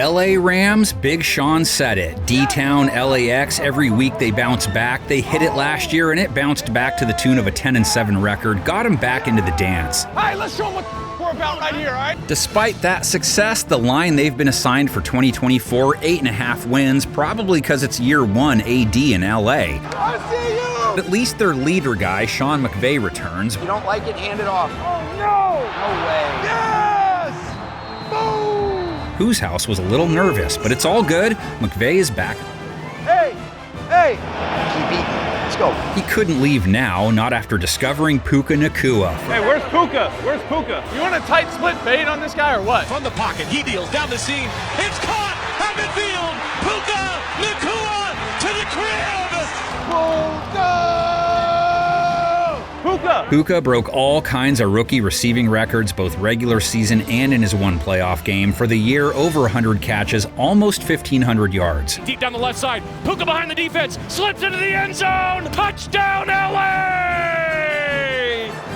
LA Rams, Big Sean said it. D-Town, LAX, every week they bounce back. They hit it last year and it bounced back to the tune of a 10-7 record, got them back into the dance. All right, let's show them what we're about right here, all right? Despite that success, the line they've been assigned for 2024, 8.5 wins, probably because it's year one AD in LA. I see you! At least their leader guy, Sean McVay, returns. You don't like it, hand it off. Oh, no! No way. Yes! Boom! Whose house was a little nervous, but it's all good. McVay is back. Hey! Hey! Keep eating. Let's go. He couldn't leave now, not after discovering Puka Nacua. Hey, where's Puka? Where's Puka? You want a tight split fade on this guy or what? From the pocket, he deals down the seam. It's caught at midfield. Puka Nacua to the crib. Puka! Puka broke all kinds of rookie receiving records, both regular season and in his one playoff game. For the year, over 100 catches, almost 1,500 yards. Deep down the left side, Puka behind the defense, slips into the end zone. Touchdown, LA!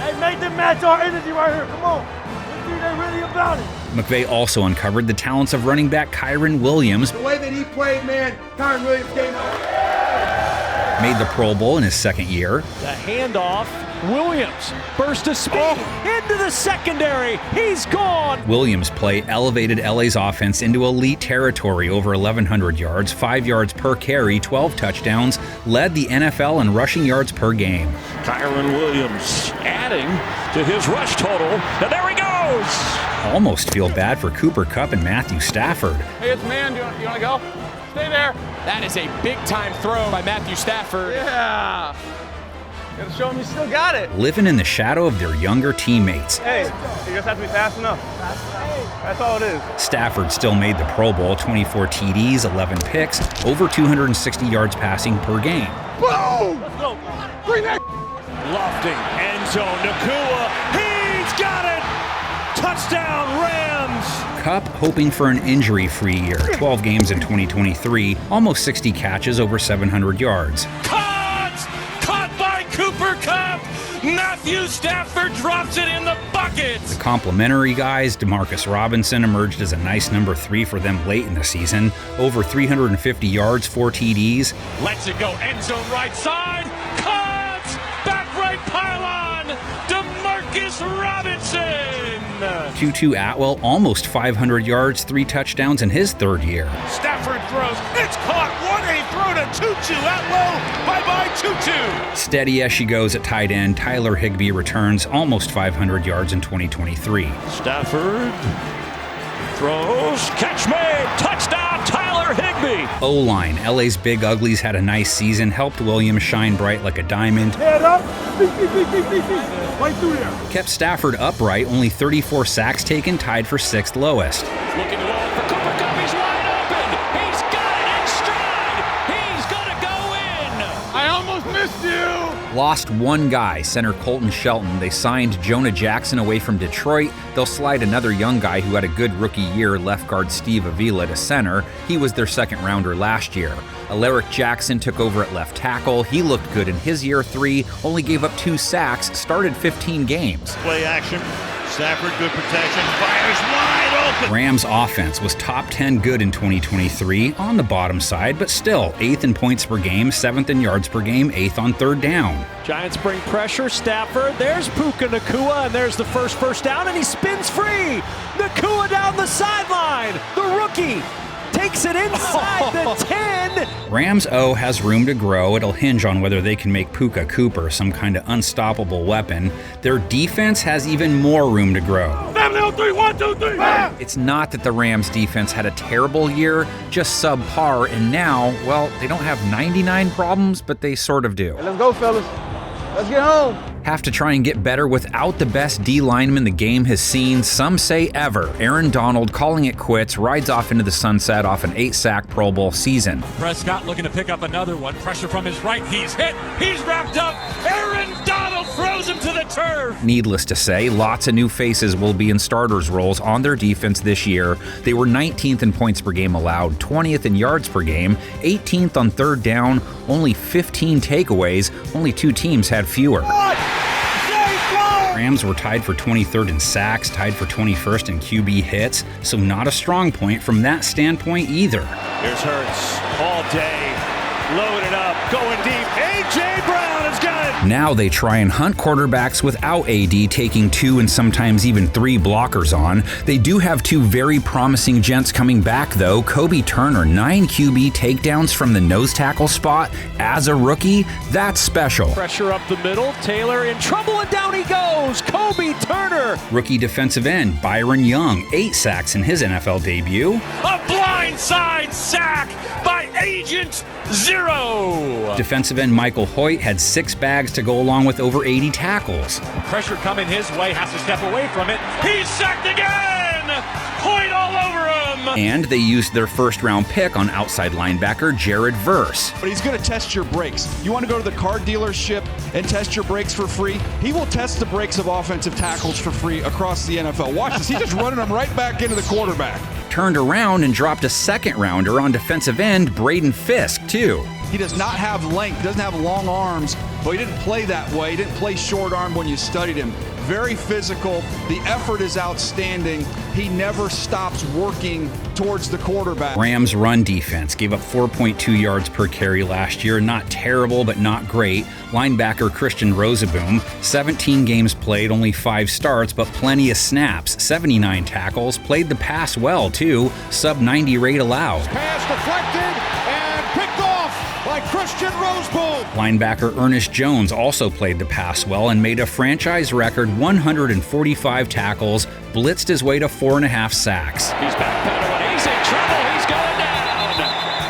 Hey, make them match our energy right here. Come on. Let's see they're really about it. McVay also uncovered the talents of running back Kyron Williams. The way that he played, man, Kyron Williams came out. Made the Pro Bowl in his second year. The handoff, Williams, burst of speed into the secondary. He's gone. Williams' play elevated LA's offense into elite territory, over 1,100 yards, 5 yards per carry, 12 touchdowns, led the NFL in rushing yards per game. Kyron Williams adding to his rush total, and there he goes. Almost feel bad for Cooper Kupp and Matthew Stafford. Hey, it's man. You want to go? Stay there. That is a big-time throw by Matthew Stafford. Yeah. Gotta show them you still got it. Living in the shadow of their younger teammates. Hey, you just have to be fast enough. That's all it is. Stafford still made the Pro Bowl, 24 TDs, 11 picks, over 260 yards passing per game. Boom! Let's go. Bring that. Lofting, end zone, Nacua, he's got it! Touchdown, Rams! Kupp hoping for an injury-free year, 12 games in 2023, almost 60 catches, over 700 yards. Caught by Cooper Kupp! Matthew Stafford drops it in the bucket! The complimentary guys, Demarcus Robinson emerged as a nice number 3 for them late in the season, over 350 yards, 4 TDs. Lets it go, end zone right side, caught! Back right pylon, Demarcus Robinson! Tutu Atwell, almost 500 yards, 3 touchdowns in his third year. Stafford throws, it's caught, what a throw to Tutu Atwell, bye-bye Tutu! Steady as she goes at tight end, Tyler Higbee returns, almost 500 yards in 2023. Stafford throws, catch made, touchdown Tyler Higbee! O-line, LA's Big Uglies had a nice season, helped Williams shine bright like a diamond. Head up. Right through there. Kept Stafford upright, only 34 sacks taken, tied for 6th lowest. Looking to roll for Cooper Kupp, he's wide open! He's got it in stride! He's gonna go in! I almost missed you. Lost one guy, center Colton Shelton. They signed Jonah Jackson away from Detroit. They'll slide another young guy who had a good rookie year, left guard Steve Avila, to center. He was their second rounder last year. Alaric Jackson took over at left tackle. He looked good in his year 3, only gave up 2 sacks, started 15 games. Play action. Stafford, good protection, fires wide open. Rams offense was top 10 good in 2023, on the bottom side, but still 8th in points per game, 7th in yards per game, 8th on third down. Giants bring pressure, Stafford, there's Puka Nacua, and there's the first down, and he spins free! Nacua down the sideline! The rookie takes it inside the 10! Rams O has room to grow. It'll hinge on whether they can make Puka Cooper some kind of unstoppable weapon. Their defense has even more room to grow. Family on 3, 1, 2, 3. It's not that the Rams defense had a terrible year, just subpar, and now, well, they don't have 99 problems, but they sort of do. Let's go, fellas. Let's get home. Have to try and get better without the best D lineman the game has seen, some say ever. Aaron Donald calling it quits, rides off into the sunset off an 8-sack Pro Bowl season. Prescott looking to pick up another one. Pressure from his right. He's hit. He's wrapped up. Aaron Donald throws him to the turf. Needless to say, lots of new faces will be in starters roles on their defense this year. They were 19th in points per game allowed, 20th in yards per game, 18th on third down, only 15 takeaways. Only 2 teams had fewer. Stay close. Rams were tied for 23rd in sacks, tied for 21st in QB hits, so not a strong point from that standpoint either. Here's Hurts all day, loaded up, going deep. A.J. Brown is good. Now they try and hunt quarterbacks without AD taking 2 and sometimes even 3 blockers on. They do have 2 very promising gents coming back though. Kobe Turner, 9 QB takedowns from the nose tackle spot as a rookie. That's special. Pressure up the middle, Taylor in trouble and down he goes. Kobe Turner. Rookie defensive end Byron Young, 8 sacks in his NFL debut. A blindside sack by Agent Zero. Defensive end Michael Hoyt had 6 bags to go along with over 80 tackles. Pressure coming his way, has to step away from it. He's sacked again! Hoyt all over him! And they used their first-round pick on outside linebacker Jared Verse. But he's going to test your brakes. You want to go to the car dealership and test your brakes for free? He will test the brakes of offensive tackles for free across the NFL. Watch this. He's just running them right back into the quarterback. Turned around and dropped a second-rounder on defensive end Braden Fisk, too. He does not have length, doesn't have long arms, but he didn't play that way. He didn't play short arm when you studied him. Very physical. The effort is outstanding. He never stops working towards the quarterback. Rams' run defense gave up 4.2 yards per carry last year. Not terrible, but not great. Linebacker Christian Rozeboom, 17 games played, only 5 starts, but plenty of snaps. 79 tackles. Played the pass well, too. Sub-90 rate allowed. Pass deflected and picked off by Christian Rozeboom. Linebacker Ernest Jones also played the pass well and made a franchise record 145 tackles, blitzed his way to 4.5 sacks. He's backpedaling. He's in trouble. He's going down.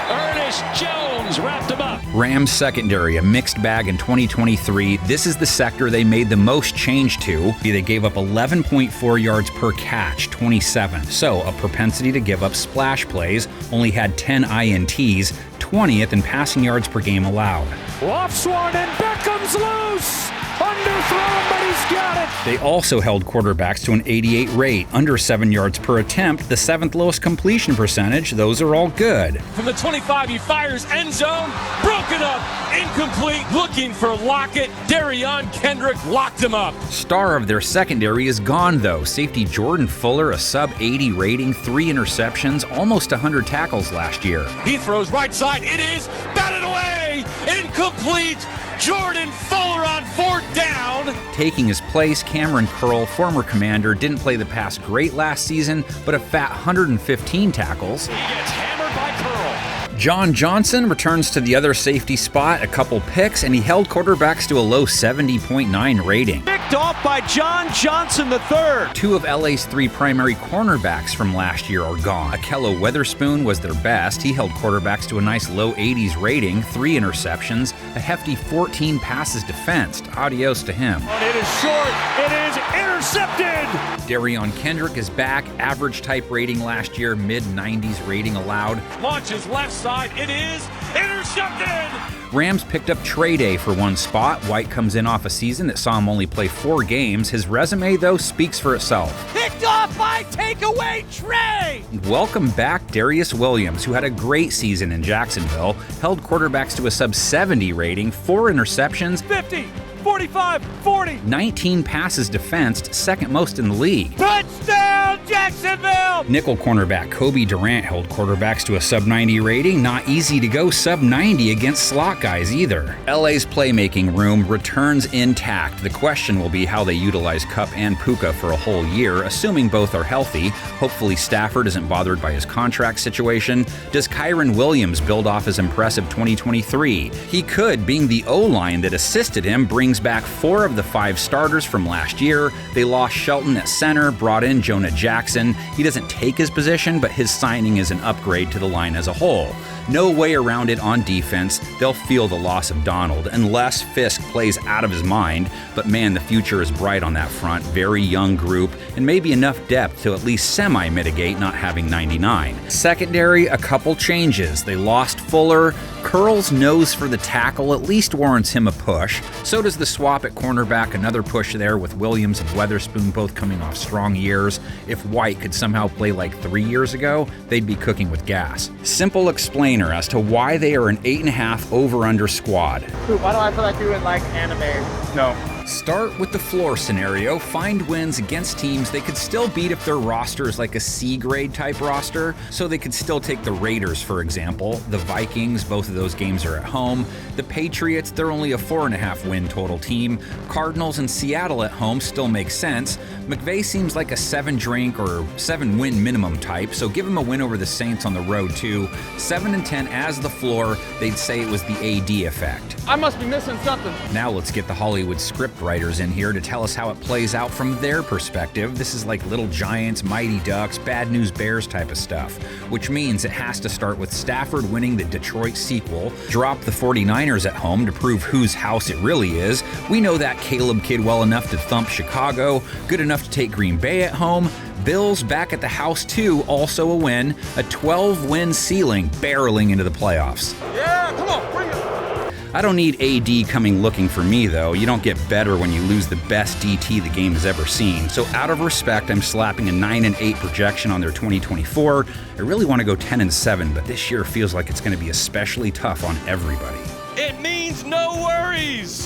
Ernest Jones wrapped him up. Rams secondary, a mixed bag in 2023. This is the sector they made the most change to. They gave up 11.4 yards per catch, 27. So a propensity to give up splash plays, only had 10 INTs, 20th in passing yards per game allowed. Off Swan and Beckham's loose. Underthrown, but he's got it. They also held quarterbacks to an 88 rate, under 7 yards per attempt, the 7th lowest completion percentage. Those are all good. From the 25, he fires end zone, broken up, incomplete, looking for Lockett. Darion Kendrick locked him up. Star of their secondary is gone though. Safety Jordan Fuller, a sub-80 rating, 3 interceptions, almost 100 tackles last year. He throws right side, it is batted away, incomplete. Jordan Fuller on 4th down. Taking his place, Cameron Curl, former commander, didn't play the pass great last season, but a fat 115 tackles. He gets hammered by Curl. John Johnson returns to the other safety spot, a couple picks, and he held quarterbacks to a low 70.9 rating. Picked off by John Johnson III. 2 of LA's 3 primary cornerbacks from last year are gone. Akello Weatherspoon was their best. He held quarterbacks to a nice low 80s rating, 3 interceptions, a hefty 14 passes defensed. Adios to him. It is short. It is intercepted. Darion Kendrick is back. Average type rating last year, mid-90s rating allowed. Launches left side, it is intercepted. Rams picked up Trey Day for one spot. White comes in off a season that saw him only play 4 games. His resume, though, speaks for itself. Picked off by Takeaway Trey. Welcome back Darius Williams, who had a great season in Jacksonville, held quarterbacks to a sub-70 rating, 4 interceptions, 50, 45, 40. 19 passes defensed, second most in the league. Touchdown, Jacksonville! Nickel cornerback Kobe Durant held quarterbacks to a sub-90 rating. Not easy to go sub-90 against slot guys either. LA's playmaking room returns intact. The question will be how they utilize Kupp and Puka for a whole year, assuming both are healthy. Hopefully Stafford isn't bothered by his contract situation. Does Kyron Williams build off his impressive 2023? He could, being the O-line that assisted him, brings back 4 of the 5 starters from last year. They lost Shelton at center, brought in Jonah Jackson. He doesn't take his position, but his signing is an upgrade to the line as a whole. No way around it on defense. They'll feel the loss of Donald, unless Fisk plays out of his mind. But man, the future is bright on that front. Very young group, and maybe enough depth to at least semi-mitigate not having 99. Secondary, a couple changes. They lost Fuller. Curl's nose for the tackle at least warrants him a push. So does the swap at cornerback, another push there with Williams and Weatherspoon both coming off strong years. If White could somehow play like 3 years ago, they'd be cooking with gas. Simple explainer as to why they are an 8.5 over-under squad. Why do I feel like you're in like anime? No. Start with the floor scenario. Find wins against teams they could still beat if their roster is like a C-grade type roster, so they could still take the Raiders, for example. The Vikings, both of those games are at home. The Patriots, they're only a 4.5 win total team. Cardinals and Seattle at home still make sense. McVay seems like a 7-drink or 7-win minimum type, so give him a win over the Saints on the road too. 7-10 as the floor. They'd say it was the AD effect. I must be missing something. Now let's get the Hollywood script writers in here to tell us how it plays out from their perspective. This is like Little Giants, Mighty Ducks, Bad News Bears type of stuff, which means it has to start with Stafford winning the Detroit sequel, drop the 49ers at home to prove whose house it really is. We know that Caleb kid well enough to thump Chicago, good enough to take Green Bay at home. Bills back at the house too, also a win, a 12-win ceiling, barreling into the playoffs. Yeah, come on, bring it. I don't need AD coming looking for me, though. You don't get better when you lose the best DT the game has ever seen. So out of respect, I'm slapping a 9-8 projection on their 2024. I really want to go 10-7, but this year feels like it's going to be especially tough on everybody. It means no worries.